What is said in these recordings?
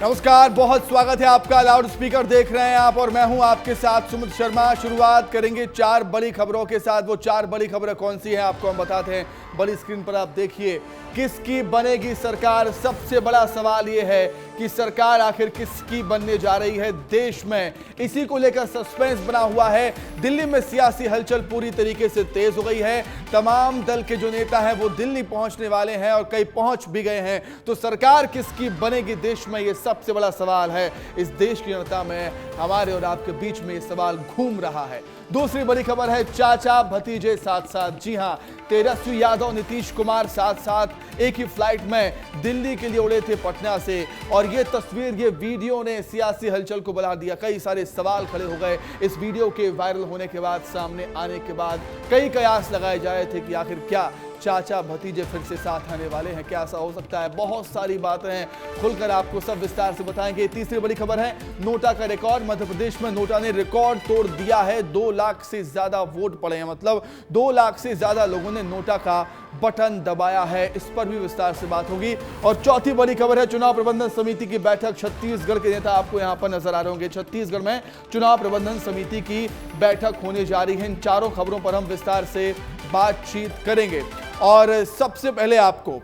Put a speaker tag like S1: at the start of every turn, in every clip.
S1: नमस्कार, बहुत स्वागत है आपका। लाउड स्पीकर देख रहे हैं आप और मैं हूं आपके साथ सुमित शर्मा। शुरुआत करेंगे 4 बड़ी खबरों के साथ। वो 4 बड़ी खबरें कौन सी हैं आपको हम बताते हैं। बड़ी स्क्रीन पर आप देखिए, किसकी बनेगी सरकार। सबसे बड़ा सवाल ये है कि सरकार आखिर किसकी बनने जा रही है देश में। इसी को लेकर सस्पेंस बना हुआ है। दिल्ली में सियासी हलचल पूरी तरीके से तेज हो गई है। तमाम दल के जो नेता हैं वो दिल्ली पहुंचने वाले हैं और कई पहुंच भी गए हैं। तो सरकार किसकी बनेगी देश में, ये सबसे बड़ा सवाल है। इस देश की जनता में हमारे और आपके बीच में ये सवाल घूम रहा है। दूसरी बड़ी खबर है, चाचा भतीजे साथ साथ। जी हां, तेजस्वी यादव, नीतीश कुमार साथ साथ एक ही फ्लाइट में दिल्ली के लिए उड़े थे पटना से। और ये तस्वीर, ये वीडियो ने सियासी हलचल को बढ़ा दिया। कई सारे सवाल खड़े हो गए इस वीडियो के वायरल होने के बाद, सामने आने के बाद। कई कयास लगाए जा रहे थे कि आखिर क्या चाचा भतीजे फिर से साथ आने वाले हैं, क्या ऐसा हो सकता है। बहुत सारी बातें हैं, खुलकर आपको सब विस्तार से बताएंगे। तीसरी बड़ी खबर है, नोटा का रिकॉर्ड। मध्य प्रदेश में नोटा ने रिकॉर्ड तोड़ दिया है। 2 लाख से ज्यादा वोट पड़े हैं, मतलब 2 लाख से ज्यादा लोगों ने नोटा का बटन दबाया है। इस पर भी विस्तार से बात होगी। और चौथी बड़ी खबर है, चुनाव प्रबंधन समिति की बैठक। छत्तीसगढ़ के नेता आपको यहां पर नजर आ रहे होंगे। छत्तीसगढ़ में चुनाव प्रबंधन समिति की बैठक होने जा रही है। इन चारों खबरों पर हम विस्तार से बातचीत करेंगे। और सबसे पहले आपको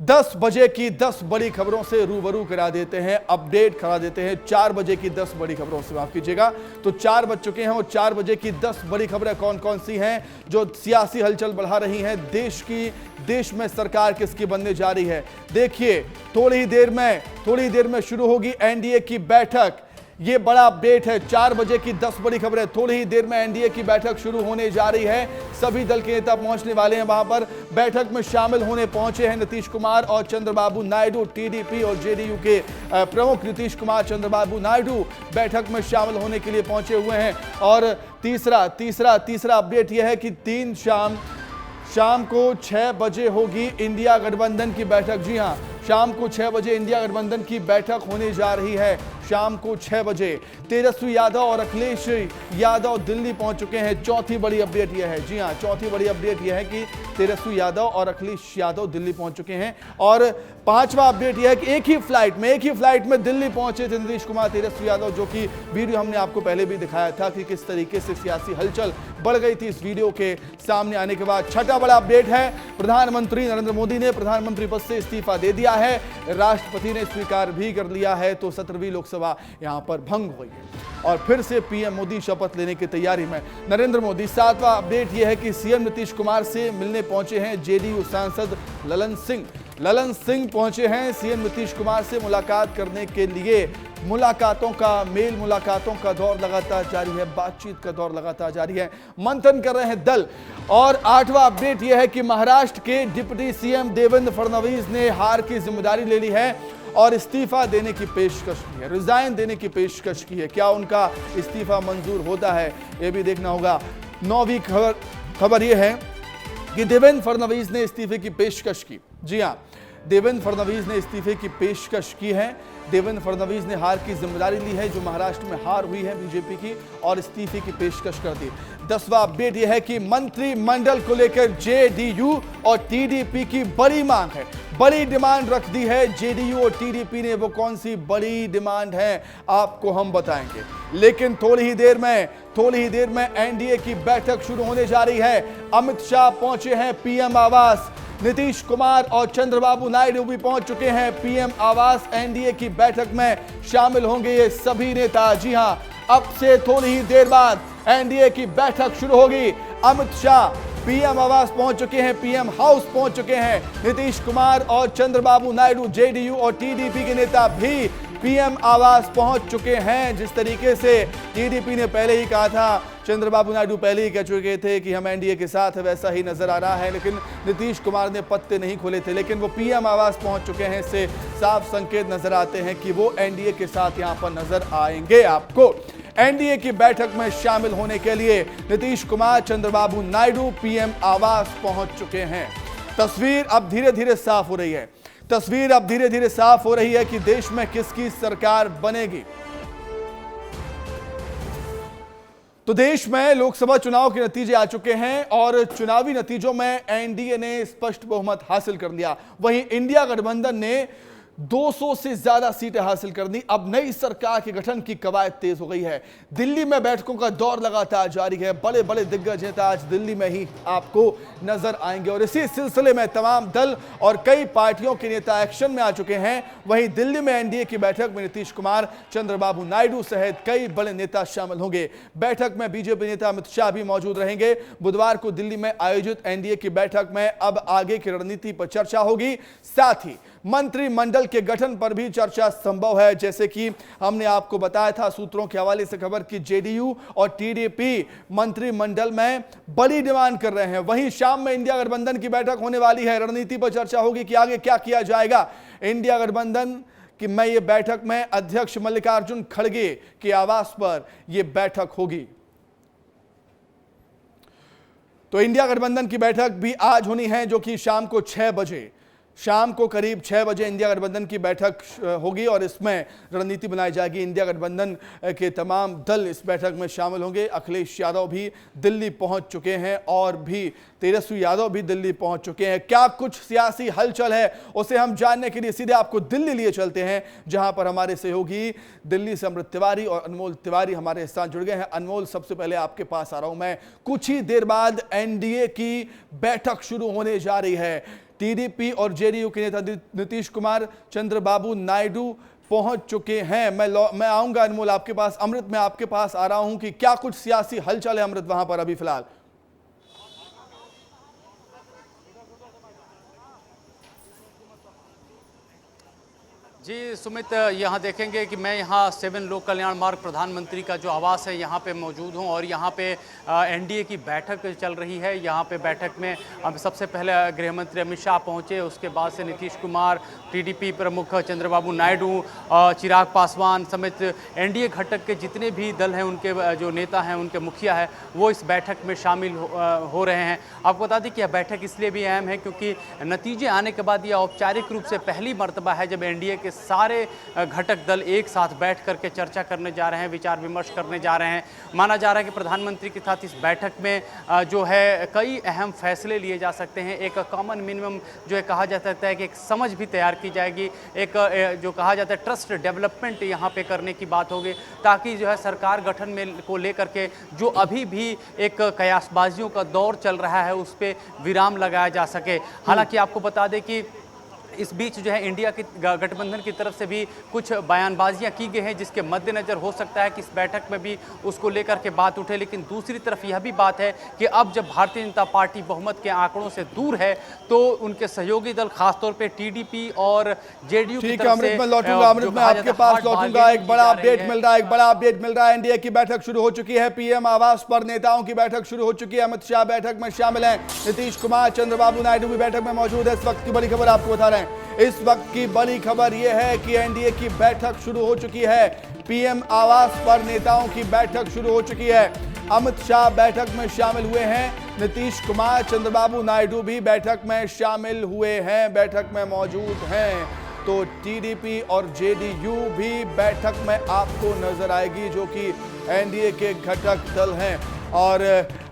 S1: 10 बजे की 10 बड़ी खबरों से रूबरू करा देते हैं, अपडेट करा देते हैं। 4 बजे की 10 बड़ी खबरों से, माफ कीजिएगा। तो 4 बज चुके हैं और 4 बजे की 10 बड़ी खबरें कौन कौन सी हैं जो सियासी हलचल बढ़ा रही हैं देश में सरकार किसकी बनने जा रही है। देखिए, थोड़ी देर में शुरू होगी एनडीए की बैठक। ये बड़ा अपडेट है। 4 बजे की 10 बड़ी खबरें। थोड़ी ही देर में एनडीए की बैठक शुरू होने जा रही है। सभी दल के नेता पहुंचने वाले हैं वहां पर। बैठक में शामिल होने पहुंचे हैं नीतीश कुमार और चंद्रबाबू नायडू। टीडीपी और जेडीयू के प्रमुख नीतीश कुमार, चंद्रबाबू नायडू बैठक में शामिल होने के लिए पहुंचे हुए हैं। और तीसरा अपडेट यह है कि 3 शाम को 6 बजे होगी इंडिया गठबंधन की बैठक। जी हां, शाम को 6 बजे इंडिया गठबंधन की बैठक होने जा रही है। शाम को 6 बजे तेजस्वी यादव और अखिलेश यादव दिल्ली पहुंच चुके हैं। चौथी बड़ी अपडेट यह है, जी हां, चौथी बड़ी अपडेट यह है कि तेजस्वी यादव और अखिलेश यादव दिल्ली पहुंच चुके हैं। और 5वां अपडेट यह है कि एक ही फ्लाइट में दिल्ली पहुंचे थे नीतीश कुमार, तेजस्वी यादव, जो कि वीडियो हमने आपको पहले भी दिखाया था कि किस तरीके से सियासी हलचल बढ़ गई थी इस वीडियो के सामने आने के बाद। छठा बड़ा अपडेट है, प्रधानमंत्री नरेंद्र मोदी ने प्रधानमंत्री पद से इस्तीफा दे दिया है। राष्ट्रपति ने स्वीकार भी कर लिया है। तो 17वीं लोकसभा यहां पर भंग हुई है और फिर से पीएम मोदी शपथ लेने की तैयारी में नरेंद्र मोदी। 7वां अपडेट यह है कि सीएम नीतीश कुमार से मिलने पहुंचे हैं जेडीयू सांसद ललन सिंह पहुंचे हैं सीएम नीतीश कुमार से मुलाकात करने के लिए। मुलाकातों का दौर लगातार जारी है, बातचीत का दौर लगातार जारी है, मंथन कर रहे हैं दल। और 8वां अपडेट यह है कि महाराष्ट्र के डिप्टी सीएम देवेंद्र फडणवीस ने हार की जिम्मेदारी ले ली है और इस्तीफा देने की पेशकश की है, रिजाइन देने की पेशकश की है। क्या उनका इस्तीफा मंजूर होता है, यह भी देखना होगा। 9वीं खबर यह है कि देवेंद्र फडणवीस ने इस्तीफे की पेशकश की। जी हां, देवेंद्र फडणवीस ने इस्तीफे की पेशकश की है। देवेंद्र फडणवीस ने हार की जिम्मेदारी ली है जो महाराष्ट्र में हार हुई है बीजेपी की, और इस्तीफे की पेशकश कर दी। 10वां अपडेट यह है कि मंत्रिमंडल को लेकर जेडीयू और टीडीपी की बड़ी मांग है, बड़ी डिमांड रख दी है जेडीयू और टीडीपी ने। वो कौन सी बड़ी डिमांड है आपको हम बताएंगे। लेकिन थोड़ी ही देर में एनडीए की बैठक शुरू होने जा रही है। अमित शाह पहुंचे हैं पीएम आवास। नीतीश कुमार और चंद्रबाबू नायडू भी पहुंच चुके हैं पीएम आवास। एनडीए की बैठक में शामिल होंगे ये सभी नेता। जी हां, अब से थोड़ी ही देर बाद एनडीए की बैठक शुरू होगी। अमित शाह पीएम आवास पहुंच चुके हैं, पीएम हाउस पहुंच चुके हैं। नीतीश कुमार और चंद्रबाबू नायडू, जेडीयू और टीडीपी के नेता भी पीएम आवास पहुंच चुके हैं। जिस तरीके से टीडीपी ने पहले ही कहा था, चंद्रबाबू नायडू पहले ही कह चुके थे कि हम एनडीए के साथ है, वैसा ही नजर आ रहा है। लेकिन नीतीश कुमार ने पत्ते नहीं खोले थे, लेकिन वो पीएम आवास पहुंच चुके हैं। इससे साफ संकेत नजर आते हैं कि वो एनडीए के साथ यहां पर नजर आएंगे आपको। एनडीए की बैठक में शामिल होने के लिए नीतीश कुमार, चंद्रबाबू नायडू पीएम आवास पहुंच चुके हैं। तस्वीर अब धीरे धीरे साफ हो रही है कि देश में किसकी सरकार बनेगी। तो देश में लोकसभा चुनाव के नतीजे आ चुके हैं और चुनावी नतीजों में एनडीए ने स्पष्ट बहुमत हासिल कर लिया। वहीं इंडिया गठबंधन ने 200 से ज्यादा सीटें हासिल करनी। अब नई सरकार के गठन की कवायद तेज हो गई है। दिल्ली में बैठकों का दौर लगातार जारी है। बड़े बड़े दिग्गज नेता आज दिल्ली में ही आपको नजर आएंगे और इसी सिलसिले में तमाम दल और कई पार्टियों के नेता एक्शन में आ चुके हैं। वहीं दिल्ली में एनडीए की बैठक में नीतीश कुमार, चंद्रबाबु नायडू सहित कई बड़े नेता शामिल होंगे। बैठक में बीजेपी नेता अमित शाह भी मौजूद रहेंगे। बुधवार को दिल्ली में आयोजित एनडीए की बैठक में अब आगे की रणनीति पर चर्चा होगी। साथ ही मंत्रिमंडल के गठन पर भी चर्चा संभव है। जैसे कि हमने आपको बताया था सूत्रों के हवाले से खबर की जेडीयू और टीडीपी मंत्रिमंडल में बड़ी डिमांड कर रहे हैं। वहीं शाम में इंडिया गठबंधन की बैठक होने वाली है। रणनीति पर चर्चा होगी कि आगे क्या किया जाएगा। इंडिया गठबंधन की मैं ये बैठक में अध्यक्ष मल्लिकार्जुन खड़गे के आवास पर यह बैठक होगी। तो इंडिया गठबंधन की बैठक भी आज होनी है, जो कि शाम को 6 बजे, शाम को करीब 6 बजे इंडिया गठबंधन की बैठक होगी और इसमें रणनीति बनाई जाएगी। इंडिया गठबंधन के तमाम दल इस बैठक में शामिल होंगे। अखिलेश यादव भी दिल्ली पहुंच चुके हैं और भी तेजस्वी यादव भी दिल्ली पहुंच चुके हैं। क्या कुछ सियासी हलचल है उसे हम जानने के लिए सीधे आपको दिल्ली लिए चलते हैं, जहां पर हमारे सहयोगी दिल्ली से अमृत तिवारी और अनमोल तिवारी हमारे साथ जुड़ गए हैं। अनमोल, सबसे पहले आपके पास आ रहा हूं मैं। कुछ ही देर बाद एनडीए की बैठक शुरू होने जा रही है। टीडीपी और जेडीयू के नेता नीतीश कुमार, चंद्रबाबू नायडू पहुंच चुके हैं। मैं आऊंगा अनमोल आपके पास। अमृत, मैं आपके पास आ रहा हूं कि क्या कुछ सियासी हलचल है अमृत वहां पर अभी फिलहाल?
S2: जी सुमित, यहाँ देखेंगे कि मैं यहाँ 7 लोक कल्याण मार्ग प्रधानमंत्री का जो आवास है यहाँ पे मौजूद हूँ और यहाँ पे एनडीए की बैठक चल रही है। यहाँ पे बैठक में अब सबसे पहले गृह मंत्री अमित शाह पहुँचे, उसके बाद से नीतीश कुमार, टीडीपी प्रमुख चंद्रबाबू नायडू, चिराग पासवान समेत एनडीए घटक के जितने भी दल हैं, उनके जो नेता हैं, उनके मुखिया हैं, वो इस बैठक में शामिल हो रहे हैं। आपको बता दें कि यह बैठक इसलिए भी अहम है क्योंकि नतीजे आने के बाद यह औपचारिक रूप से पहली मर्तबा है जब एनडीए के सारे घटक दल एक साथ बैठ करके चर्चा करने जा रहे हैं, विचार विमर्श करने जा रहे हैं। माना जा रहा है कि प्रधानमंत्री के साथ इस बैठक में जो है कई अहम फैसले लिए जा सकते हैं। एक कॉमन मिनिमम जो है कहा जा सकता है कि एक समझ भी तैयार की जाएगी। एक जो कहा जाता है ट्रस्ट डेवलपमेंट यहाँ पे करने की बात होगी, ताकि जो है सरकार गठन में को लेकर के जो अभी भी एक कयासबाजियों का दौर चल रहा है उस पर विराम लगाया जा सके। हालांकि आपको बता दें कि इस बीच जो है इंडिया की गठबंधन की तरफ से भी कुछ बयानबाजियां की गई हैं, जिसके मद्देनज़र हो सकता है कि इस बैठक में भी उसको लेकर के बात उठे। लेकिन दूसरी तरफ यह भी बात है कि अब जब भारतीय जनता पार्टी बहुमत के आंकड़ों से दूर है तो उनके सहयोगी दल खासतौर पे टीडीपी और जेडीयू की तरफ से
S1: अमृत में आपके पास लौटूंगा। एक बड़ा अपडेट मिल रहा है। एनडीए की बैठक शुरू हो चुकी है। पीएम आवास पर नेताओं की बैठक शुरू हो चुकी है। अमित शाह बैठक में शामिल हैं। नीतीश कुमार, चंद्रबाबू नायडू भी बैठक में मौजूद है। इस वक्त की बड़ी खबर आपको बता रहे हैं। इस वक्त की बड़ी खबर यह है कि एनडीए की बैठक शुरू हो चुकी है। पीएम आवास पर नेताओं की बैठक शुरू हो चुकी है। अमित शाह बैठक में शामिल हुए हैं। नीतीश कुमार, चंद्रबाबू नायडू भी बैठक में शामिल हुए हैं, बैठक में मौजूद हैं। तो टीडीपी और जेडीयू भी बैठक में आपको नजर आएगी, जो कि एनडीए के घटक दल हैं। और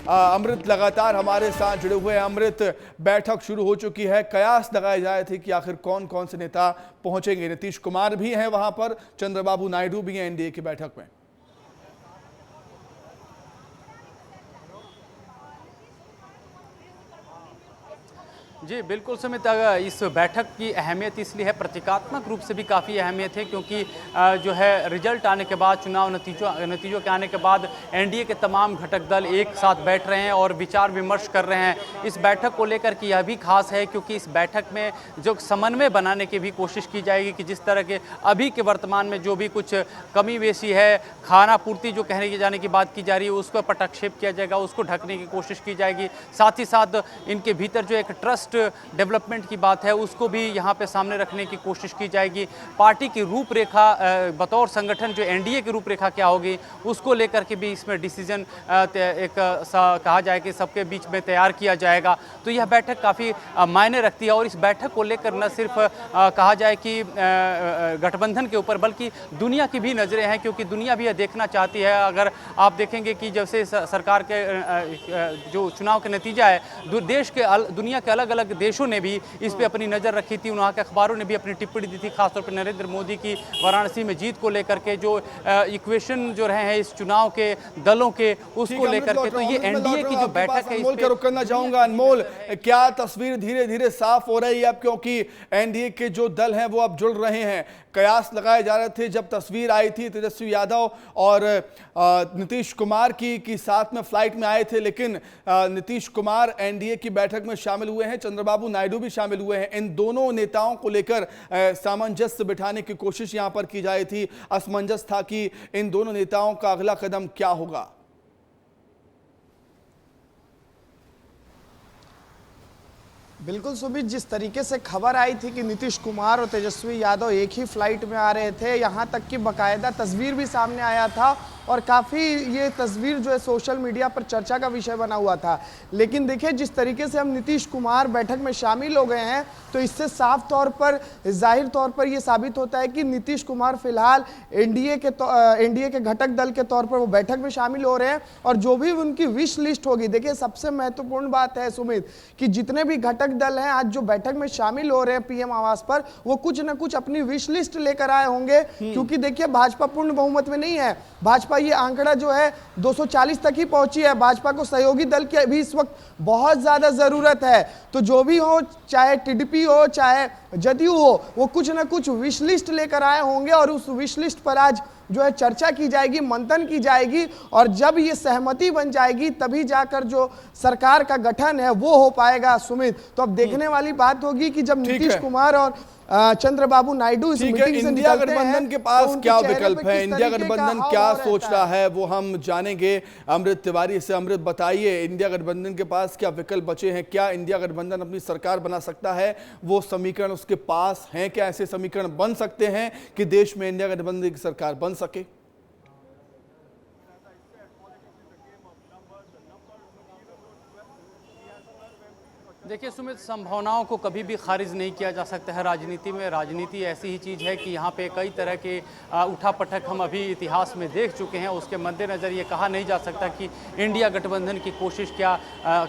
S1: अमृत लगातार हमारे साथ जुड़े हुए हैं। अमृत, बैठक शुरू हो चुकी है। कयास लगाए जाए थे कि आखिर कौन कौन से नेता पहुंचेंगे। नीतीश कुमार भी हैं वहां पर, चंद्रबाबू नायडू भी हैं एनडीए की बैठक में।
S2: जी बिल्कुल सुमित, इस बैठक की अहमियत इसलिए है, प्रतीकात्मक रूप से भी काफ़ी अहमियत है क्योंकि जो है रिजल्ट आने के बाद, चुनाव नतीजों के आने के बाद एनडीए के तमाम घटक दल एक साथ बैठ रहे हैं और विचार विमर्श कर रहे हैं। इस बैठक को लेकर के यह भी खास है क्योंकि इस बैठक में जो समन्वय बनाने की भी कोशिश की जाएगी कि जिस तरह के अभी के वर्तमान में जो भी कुछ कमी बेसी है, खाना पूर्ति जो कहने की जाने की बात की जा रही है, उसको पटक्षेप किया जाएगा, उसको ढकने की कोशिश की जाएगी। साथ ही साथ इनके भीतर जो एक ट्रस्ट डेवलपमेंट की बात है उसको भी यहाँ पे सामने रखने की कोशिश की जाएगी। पार्टी की रूपरेखा बतौर संगठन जो एनडीए की रूपरेखा क्या होगी उसको लेकर के भी इसमें डिसीजन एक कहा जाए कि सबके बीच में तैयार किया जाएगा। तो यह बैठक काफ़ी मायने रखती है और इस बैठक को लेकर न सिर्फ कहा जाए कि गठबंधन के ऊपर बल्कि दुनिया की भी नज़रें हैं, क्योंकि दुनिया भी यह देखना चाहती है। अगर आप देखेंगे कि जब से सरकार के जो चुनाव के नतीजा है, देश के दुनिया के अलग अलग अलग देशों ने भी इस पे अपनी नज़र रखी थी, वहाँ के अखबारों ने भी अपनी टिप्पणी दी थी, खासतौर पर नरेंद्र मोदी की वाराणसी में जीत को लेकर के जो इक्वेशन जो रहे हैं इस चुनाव के दलों के, उसको लेकर के। तो ये एनडीए की जो बैठक है,
S1: अनमोल का रुख करना चाहूंगा। अनमोल, क्या तस्वीर धीरे धीरे साफ हो रही है अब, क्योंकि एनडीए के जो दल हैं वो अब जुड़ रहे हैं। कयास लगाए जा रहे थे जब तस्वीर आई थी तेजस्वी यादव और नीतीश कुमार की साथ में फ्लाइट में आए थे, लेकिन नीतीश कुमार एनडीए की बैठक में शामिल हुए हैं, चंद्रबाबू नायडू भी शामिल हुए हैं। इन दोनों नेताओं को लेकर सामंजस्य बिठाने की कोशिश यहां पर की जाई थी। असमंजस था कि इन दोनों नेताओं का अगला कदम क्या होगा।
S3: बिल्कुल सुमित, जिस तरीके से खबर आई थी कि नीतीश कुमार और तेजस्वी यादव एक ही फ्लाइट में आ रहे थे, यहाँ तक कि बाकायदा तस्वीर भी सामने आया था और काफ़ी ये तस्वीर जो है सोशल मीडिया पर चर्चा का विषय बना हुआ था। लेकिन देखिए जिस तरीके से हम नीतीश कुमार बैठक में शामिल हो गए हैं, तो इससे साफ तौर पर जाहिर तौर पर ये साबित होता है कि नीतीश कुमार फिलहाल एनडीए के घटक दल के तौर पर वो बैठक में शामिल हो रहे हैं और जो भी उनकी विश लिस्ट होगी। देखिए सबसे महत्वपूर्ण बात है सुमित कि जितने भी घटक दल हैं आज जो बैठक में शामिल हो रहे हैं पीएम आवास पर, वो कुछ ना कुछ अपनी विश लिस्ट लेकर आए होंगे, क्योंकि देखिए भाजपा पूर्ण बहुमत में नहीं है। भाजपा ये आंकड़ा जो है 240 तक ही पहुंची है। भाजपा को सहयोगी दल की अभी इस वक्त बहुत ज्यादा जरूरत है। तो जो भी हो, चाहे टीडीपी हो चाहे जदयू हो, वो कुछ ना कुछ विश लिस्ट लेकर आए होंगे और उस विश लिस्ट पर आज जो है चर्चा की जाएगी, मंथन की जाएगी और जब ये सहमति बन जाएगी तभी जाकर जो सरकार का गठन है वो हो पाएगा सुमित। तो अब देखने वाली बात होगी कि जब नीतीश कुमार और चंद्रबाबू नायडू इस मीटिंग से
S1: इंडिया
S3: निकलते हैं
S1: गठबंधन के पास
S3: तो
S1: क्या
S3: उनके चेहरे
S1: विकल्प
S3: पे
S1: है,
S3: किस
S1: इंडिया
S3: तरीके
S1: गठबंधन
S3: का
S1: क्या
S3: हाव
S1: सोच
S3: रहता
S1: रहा है वो हम जानेंगे अमृत तिवारी से। अमृत बताइए, इंडिया गठबंधन के पास क्या विकल्प बचे हैं? क्या इंडिया गठबंधन अपनी सरकार बना सकता है? वो समीकरण उसके पास हैं? क्या ऐसे समीकरण बन सकते हैं कि देश में इंडिया गठबंधन की सरकार बन सके?
S2: देखिए सुमित, संभावनाओं को कभी भी खारिज नहीं किया जा सकता है राजनीति में। राजनीति ऐसी ही चीज़ है कि यहाँ पे कई तरह के उठापटक हम अभी इतिहास में देख चुके हैं। उसके मद्देनज़र ये कहा नहीं जा सकता कि इंडिया गठबंधन की कोशिश क्या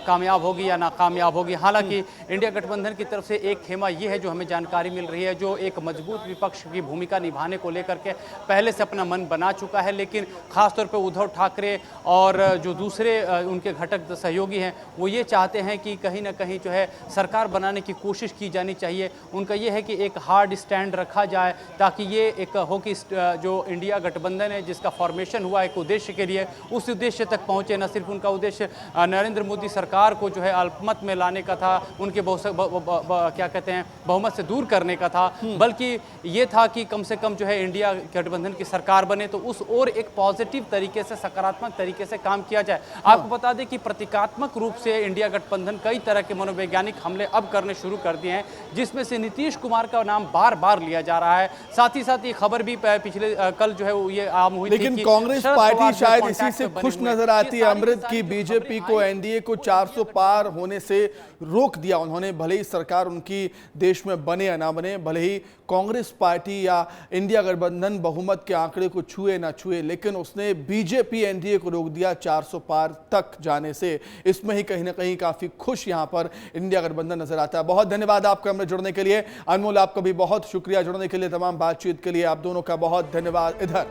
S2: कामयाब होगी या नाकामयाब होगी। हालांकि इंडिया गठबंधन की तरफ से एक खेमा ये है जो हमें जानकारी मिल रही है, जो एक मजबूत विपक्ष की भूमिका निभाने को लेकर के पहले से अपना मन बना चुका है। लेकिन खासतौर पर उद्धव ठाकरे और जो दूसरे उनके घटक सहयोगी हैं वो ये चाहते हैं कि कहीं ना कहीं जो है सरकार बनाने की कोशिश की जानी चाहिए। उनका ये है कि एक हार्ड स्टैंड रखा जाए ताकि ये एक हो कि जो इंडिया गठबंधन है जिसका फॉर्मेशन हुआ एक उद्देश्य के लिए, उस उद्देश्य तक पहुंचे। न सिर्फ उनका उद्देश्य नरेंद्र मोदी सरकार को जो है अल्पमत में लाने का था, उनके क्या कहते हैं बहुमत से दूर करने का था, बल्कि ये था कि कम से कम जो है इंडिया गठबंधन की सरकार बने तो उस और एक पॉजिटिव तरीके से, सकारात्मक तरीके से काम किया जाए। आपको बता दें कि प्रतीकात्मक रूप से इंडिया गठबंधन कई तरह के वैज्ञानिक हमले अब करने शुरू कर दिए हैं, जिसमें से नीतीश कुमार का नाम बार बार लिया जा रहा है। साथ ही साथ ये खबर भी पिछले कल जो है ये आम हुई थी,
S1: लेकिन कांग्रेस पार्टी शायद इसी से खुश नजर आती है अमृत की बीजेपी को एनडीए को 400 पार होने से रोक दिया उन्होंने। भले ही सरकार उनकी देश में बने या ना बने, भले ही कांग्रेस पार्टी या इंडिया गठबंधन बहुमत के आंकड़े को छुए ना छुए, लेकिन उसने बीजेपी एनडीए को रोक दिया 400 पार तक जाने से। इसमें ही कहीं ना कहीं काफी खुश यहां पर इंडिया गठबंधन नजर आता है। बहुत धन्यवाद आपका हमें जुड़ने के लिए। अनमोल, आपका भी बहुत शुक्रिया जुड़ने के लिए, तमाम बातचीत के लिए आप दोनों का बहुत धन्यवाद।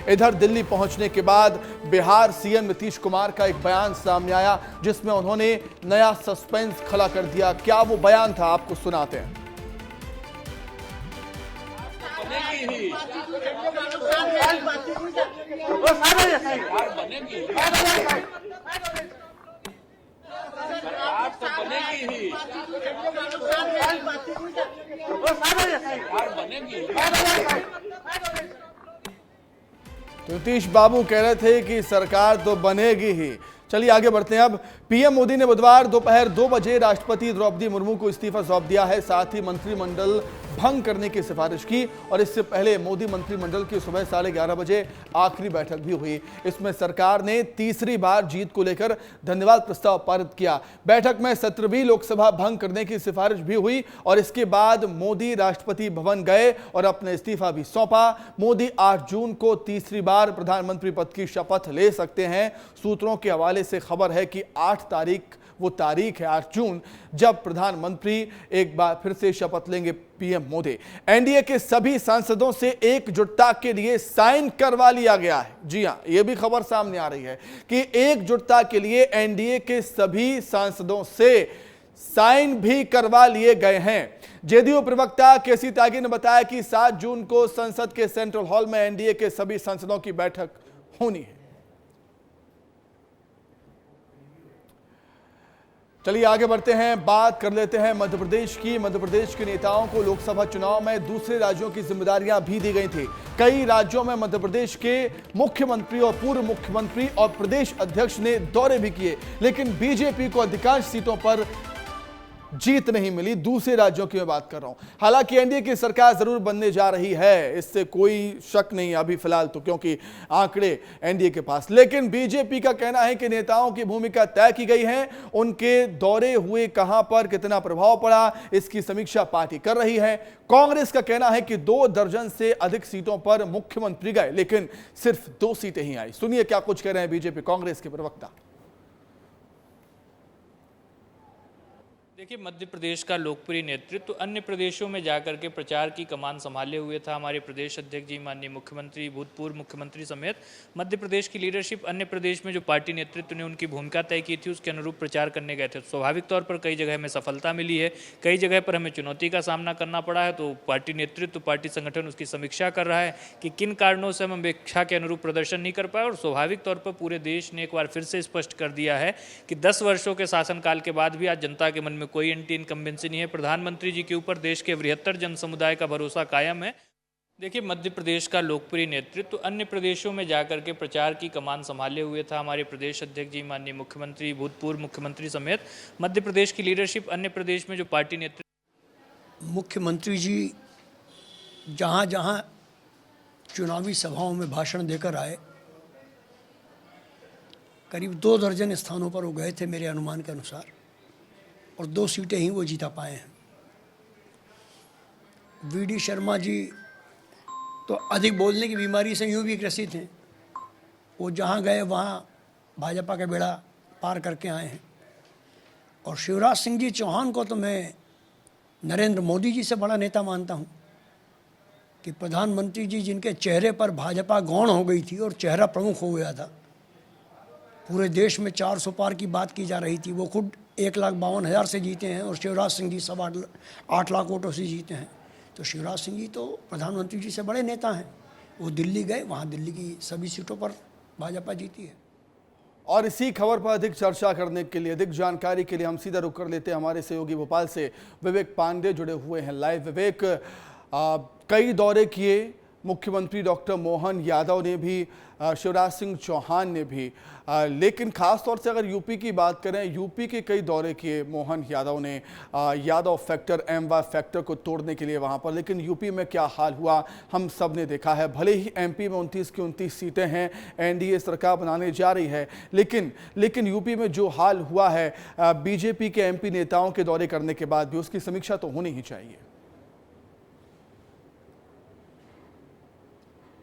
S1: इधर दिल्ली पहुंचने के बाद बिहार सीएम नीतीश कुमार का एक बयान सामने आया जिसमें उन्होंने नया सस्पेंस खड़ा कर दिया। क्या वो बयान था, आपको सुनाते हैं। तो नीतीश बाबू कह रहे थे कि सरकार तो बनेगी ही। चलिए आगे बढ़ते हैं। अब पीएम मोदी ने बुधवार दोपहर 2 बजे राष्ट्रपति द्रौपदी मुर्मू को इस्तीफा सौंप दिया है। साथ ही मंत्रिमंडल भंग करने की सिफारिश की और इससे पहले मोदी मंत्रिमंडल की सुबह 11:30 बजे आखिरी बैठक भी हुई। इसमें सरकार ने तीसरी बार जीत को लेकर धन्यवाद प्रस्ताव पारित किया। बैठक में 17वीं लोकसभा भंग करने की सिफारिश भी हुई और इसके बाद मोदी राष्ट्रपति भवन गए और अपना इस्तीफा भी सौंपा। मोदी 8 जून को तीसरी बार प्रधानमंत्री पद की शपथ ले सकते हैं। सूत्रों के हवाले से खबर है कि 8 तारीख वो तारीख है 8 जून, जब प्रधानमंत्री एक बार फिर से शपथ लेंगे पीएम मोदी। एनडीए के सभी सांसदों से एकजुटता के लिए साइन करवा लिया गया है। जी हां, यह भी खबर सामने आ रही है कि एकजुटता के लिए एनडीए के सभी सांसदों से साइन भी करवा लिए गए हैं। जेडीयू प्रवक्ता केसी त्यागी ने बताया कि 7 जून को संसद के सेंट्रल हॉल में एनडीए के सभी सांसदों की बैठक होनी है। चलिए आगे बढ़ते हैं, बात कर लेते हैं मध्य प्रदेश की। मध्य प्रदेश के नेताओं को लोकसभा चुनाव में दूसरे राज्यों की जिम्मेदारियां भी दी गई थी। कई राज्यों में मध्य प्रदेश के मुख्यमंत्री और पूर्व मुख्यमंत्री और प्रदेश अध्यक्ष ने दौरे भी किए, लेकिन बीजेपी को अधिकांश सीटों पर जीत नहीं मिली। दूसरे राज्यों की मैं बात कर रहा हूं। हालांकि एनडीए की सरकार जरूर बनने जा रही है, इससे कोई शक नहीं अभी फिलहाल तो, क्योंकि आंकड़े एनडीए के पास। लेकिन बीजेपी का कहना है कि नेताओं की भूमिका तय की गई है, उनके दौरे हुए कहां पर कितना प्रभाव पड़ा, इसकी समीक्षा पार्टी कर रही है। कांग्रेस का कहना है कि 2 दर्जन से अधिक सीटों पर मुख्यमंत्री गए, लेकिन सिर्फ 2 सीटें ही आई। सुनिए क्या कुछ कह रहे हैं बीजेपी कांग्रेस के प्रवक्ता।
S4: देखिए, मध्य प्रदेश का लोकप्रिय नेतृत्व अन्य प्रदेशों में जाकर के प्रचार की कमान संभाले हुए था। हमारे प्रदेश अध्यक्ष जी, माननीय मुख्यमंत्री, भूतपूर्व मुख्यमंत्री समेत मध्य प्रदेश की लीडरशिप अन्य प्रदेश में जो पार्टी नेतृत्व ने उनकी भूमिका तय की थी, उसके अनुरूप प्रचार करने गए थे। स्वाभाविक तौर पर कई जगह हमें सफलता मिली है, कई जगह पर हमें चुनौती का सामना करना पड़ा है। तो पार्टी नेतृत्व, पार्टी संगठन उसकी समीक्षा कर रहा है कि किन कारणों से हम अपेक्षा के अनुरूप प्रदर्शन नहीं कर पाए। और स्वाभाविक तौर पर पूरे देश ने एक बार फिर से स्पष्ट कर दिया है कि 10 वर्षों के शासनकाल के बाद भी आज जनता के मन में कोई एंटी इनकम्बेंसी नहीं है। प्रधानमंत्री जी के ऊपर देश के बृहत्तर जन समुदाय का भरोसा कायम है। देखिए, मध्य प्रदेश का लोकप्रिय नेतृत्व अन्य प्रदेशों में जाकर के प्रचार की कमान संभाले हुए था। हमारे प्रदेश अध्यक्ष जी, माननीय मुख्यमंत्री, भूतपूर्व मुख्यमंत्री समेत मध्य प्रदेश की लीडरशिप अन्य प्रदेश में जो पार्टी नेतृत्व।
S5: मुख्यमंत्री जी जहाँ जहाँ चुनावी सभाओं में भाषण देकर आए, करीब 2 दर्जन स्थानों पर वो गए थे मेरे अनुमान के अनुसार, और 2 सीटें ही वो जीता पाए हैं। वीडी शर्मा जी तो अधिक बोलने की बीमारी से यूं भी ग्रसित हैं, वो जहां गए वहां भाजपा का बेड़ा पार करके आए हैं। और शिवराज सिंह जी चौहान को तो मैं नरेंद्र मोदी जी से बड़ा नेता मानता हूं कि प्रधानमंत्री जी जिनके चेहरे पर भाजपा गौण हो गई थी और चेहरा प्रमुख हो गया था, पूरे देश में 400 पार की बात की जा रही थी, वो खुद 1,52,000 से जीते हैं और शिवराज सिंह जी 8 लाख वोटों से जीते हैं। तो शिवराज सिंह जी तो प्रधानमंत्री जी से बड़े नेता हैं। वो दिल्ली गए, वहाँ दिल्ली की सभी सीटों पर भाजपा जीती है।
S1: और इसी खबर पर अधिक चर्चा करने के लिए, अधिक जानकारी के लिए हम सीधा रुक कर लेते हैं हमारे सहयोगी भोपाल से विवेक पांडे जुड़े हुए हैं लाइव। विवेक, कई दौरे किए, मुख्यमंत्री डॉक्टर मोहन यादव ने भी, शिवराज सिंह चौहान ने भी, लेकिन खास तौर से अगर यूपी की बात करें, यूपी के कई दौरे किए मोहन यादव ने, यादव फैक्टर, एमवाय फैक्टर को तोड़ने के लिए वहां पर। लेकिन यूपी में क्या हाल हुआ हम सब ने देखा है। भले ही एमपी में 29 की 29 सीटें हैं, एनडीए सरकार बनाने जा रही है, लेकिन यूपी में जो हाल हुआ है, बीजेपी के एमपी नेताओं के दौरे करने के बाद भी उसकी समीक्षा तो होनी ही चाहिए।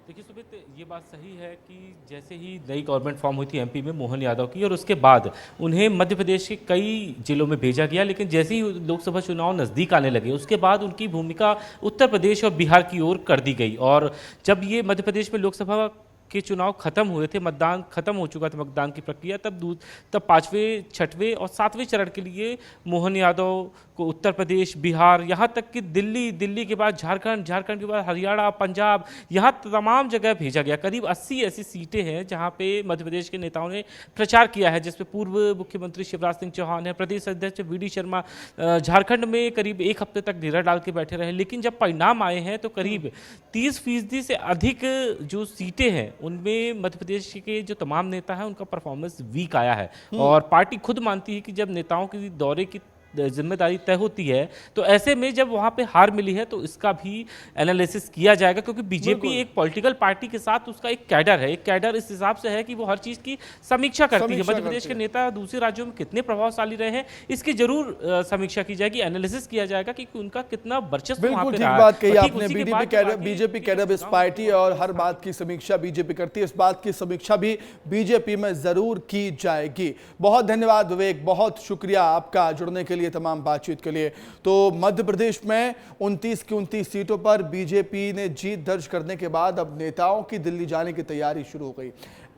S6: देखिए सुमित, ये बात सही है कि जैसे ही नई गवर्नमेंट फॉर्म हुई थी एमपी में मोहन यादव की, और उसके बाद उन्हें मध्य प्रदेश के कई जिलों में भेजा गया, लेकिन जैसे ही लोकसभा चुनाव नज़दीक आने लगे उसके बाद उनकी भूमिका उत्तर प्रदेश और बिहार की ओर कर दी गई। और जब ये मध्य प्रदेश में लोकसभा के चुनाव खत्म हुए थे, मतदान खत्म हो चुका था, मतदान की प्रक्रिया, तब 5वें, 6वें और 7वें चरण के लिए मोहन यादव को उत्तर प्रदेश, बिहार, यहाँ तक कि दिल्ली के बाद झारखंड के बाद हरियाणा, पंजाब, यहाँ तमाम जगह भेजा गया। करीब 80 ऐसी सीटें हैं जहाँ पे मध्य प्रदेश के नेताओं ने प्रचार किया है, जिसमें पूर्व मुख्यमंत्री शिवराज सिंह चौहान है, प्रदेश अध्यक्ष वीडी शर्मा झारखंड में करीब 1 हफ्ते तक डेरा डाल के बैठे रहे। लेकिन जब परिणाम आए हैं तो करीब 30% से अधिक जो सीटें हैं उनमें मध्य प्रदेश के जो तमाम नेता हैं उनका परफॉर्मेंस वीक आया है। और पार्टी खुद मानती है कि जब नेताओं के दौरे की जिम्मेदारी तय होती है। तो ऐसे में जब वहाँ पे हार मिली है तो इसका भी एनालिसिस किया जाएगा, क्योंकि बीजेपी एक पॉलिटिकल पार्टी के साथ उसका एक कैडर है। एक कैडर इस हिसाब से है कि वो हर चीज़ की समीक्षा करती है। मध्य प्रदेश के नेता दूसरे राज्यों में कितने प्रभावशाली रहे हैं, इसकी जरूर समीक्षा की जाएगी, एनालिसिस किया जाएगा कि उनका कितना वर्चस्व वहाँ पे रहा है।
S1: बात कही आपने। बीजेपी कैडर इस पार्टी है और हर बात की समीक्षा बीजेपी करती है। इस बात की समीक्षा भी बीजेपी में जरूर की जाएगी। बहुत धन्यवाद विवेक, बहुत शुक्रिया आपका जुड़ने के लिए, तमाम बातचीत के लिए। तो मध्य प्रदेश में 29 की 29 सीटों पर बीजेपी ने जीत दर्ज करने के बाद अब नेताओं की दिल्ली जाने की तैयारी शुरू हो गई।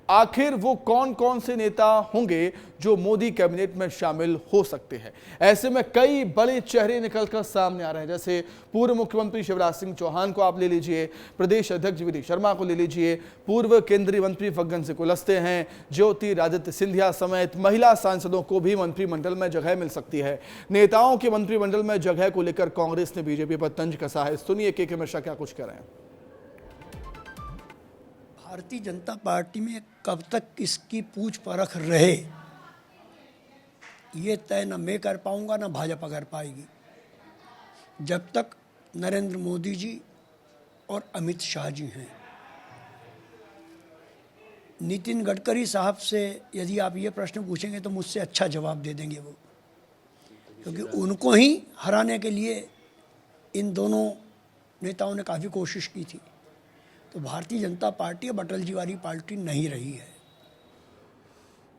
S1: आखिर वो कौन कौन से नेता होंगे जो मोदी कैबिनेट में शामिल हो सकते हैं? ऐसे में कई बड़े चेहरे निकलकर सामने आ रहे हैं, जैसे पूर्व मुख्यमंत्री शिवराज सिंह चौहान को आप ले लीजिए, प्रदेश अध्यक्ष वी डी शर्मा को ले लीजिए, पूर्व केंद्रीय मंत्री फग्गन सिंह कुलस्ते हैं, ज्योतिरादित्य सिंधिया समेत महिला सांसदों को भी मंत्रिमंडल में जगह मिल सकती है। नेताओं के मंत्रिमंडल में जगह को लेकर कांग्रेस ने बीजेपी पर तंज कसा है। सुनिए के मिश्रा क्या कुछ कह रहे हैं।
S5: भारतीय जनता पार्टी में कब तक किसकी पूछ परख रहे, ये तय न मैं कर पाऊंगा न भाजपा कर पाएगी। जब तक नरेंद्र मोदी जी और अमित शाह जी हैं। नितिन गडकरी साहब से यदि आप ये प्रश्न पूछेंगे तो मुझसे अच्छा जवाब दे देंगे वो, क्योंकि उनको ही हराने के लिए इन दोनों नेताओं ने काफ़ी कोशिश की थी। तो भारतीय जनता पार्टी अब अटल जी वाली पार्टी नहीं रही है।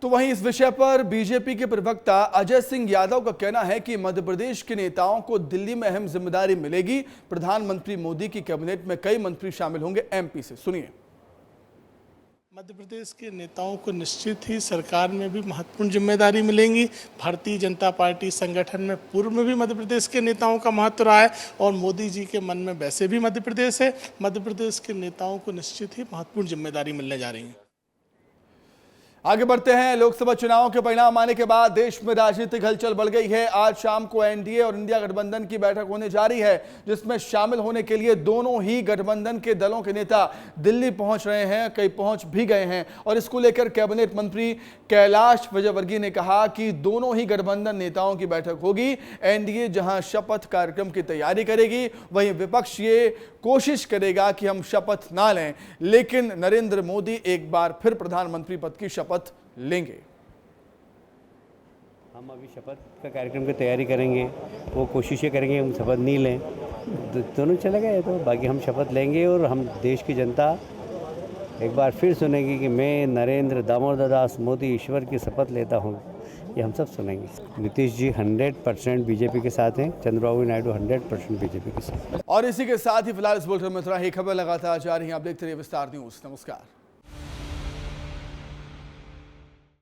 S1: तो वहीं इस विषय पर बीजेपी के प्रवक्ता अजय सिंह यादव का कहना है कि मध्य प्रदेश के नेताओं को दिल्ली में अहम जिम्मेदारी मिलेगी। प्रधानमंत्री मोदी की कैबिनेट में कई मंत्री शामिल होंगे एमपी से। सुनिए।
S7: मध्य प्रदेश के नेताओं को निश्चित ही सरकार में भी महत्वपूर्ण जिम्मेदारी मिलेंगी। भारतीय जनता पार्टी संगठन में पूर्व में भी मध्य प्रदेश के नेताओं का महत्व रहा है और मोदी जी के मन में वैसे भी मध्य प्रदेश है। मध्य प्रदेश के नेताओं को निश्चित ही महत्वपूर्ण जिम्मेदारी मिलने जा रही है।
S1: आगे बढ़ते हैं। लोकसभा चुनाव के परिणाम आने के बाद देश में राजनीतिक हलचल बढ़ गई है। आज शाम को एनडीए और इंडिया गठबंधन की बैठक होने जा रही है, जिसमें शामिल होने के लिए दोनों ही गठबंधन के दलों के नेता दिल्ली पहुंच रहे हैं, कई पहुंच भी गए हैं। और इसको लेकर कैबिनेट मंत्री कैलाश विजयवर्गीय ने कहा कि दोनों ही गठबंधन नेताओं की बैठक होगी। एनडीए जहां शपथ कार्यक्रम की तैयारी करेगी, वहीं विपक्ष ये कोशिश करेगा कि हम शपथ ना लें, लेकिन नरेंद्र मोदी एक बार फिर प्रधानमंत्री पद की शपथ लेंगे।
S8: हम अभी शपथ का कार्यक्रम की तैयारी करेंगे, वो कोशिशें करेंगे हम शपथ नहीं लें, दोनों चले गए तो बाकी हम शपथ लेंगे और हम देश की जनता एक बार फिर सुनेगी कि मैं नरेंद्र दामोदर दास मोदी ईश्वर की शपथ लेता हूँ। ये हम सब सुनेंगे। नीतीश जी 100% बीजेपी के साथ हैं, चंद्रबाबू नायडू 100% बीजेपी के साथ।
S1: और इसी के साथ ही फिलहाल इस बुलेटिन में इतना ही। खबर लगातार जारी है, आप देखते रहिए विस्तार न्यूज़। नमस्कार।